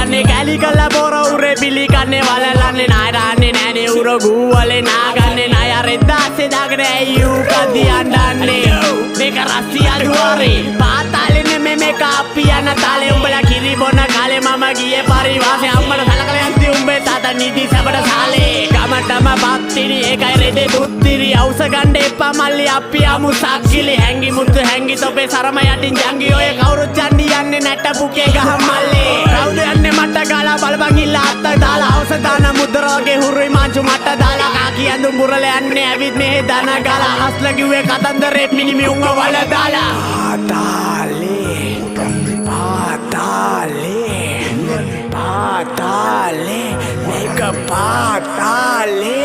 ගන්නේ කැලි කල්ලා බොර උරේ පිලි කන්නේ වලලන්නේ නායරන්නේ නෑනේ උර ගූවලේ නාගන්නේ නාය රෙද්දාස්සේ දාගෙන ඇයි ඌ කද්දි අඬන්නේ මේක රස්සිය අඩුවාරේ පාතාලේ නෙමෙයි මේක අපි යන තාලේ උඹලා කිරි බොන කාලේ මම ගියේ පරිවාසේ අම්මලා සලකලා යන්ති උඹේ තාත්තා නිදි සබඩ සාලේ ගමටම පත්තිරි ඒකයි රෙදේ දුත්තිරි අවුස ගන්න එපා මල්ලි අපි යමු සක්කිලි හැංගි මුතු හැංගි තොපේ සරම යටින් ජංගි ඔය කවුරුත් යන්නේ යන්නේ නැට පුකේ ගහ මල්ලේ කවුද යන්නේ මට ගාලා බලපන් ඉල්ල අත්ත දාලා අවුස දාන මුද්‍රාගේ හුරුයි මාංචු මට දාලා කාකි ඇඳුම් බුරල යන්නේ ඇවිත් මෙහෙ දන ගාලා හස්ල කිව්වේ කතන්දරේ මිනිමි උංග වල දාලා පාතාලේ මේක පාතාලේ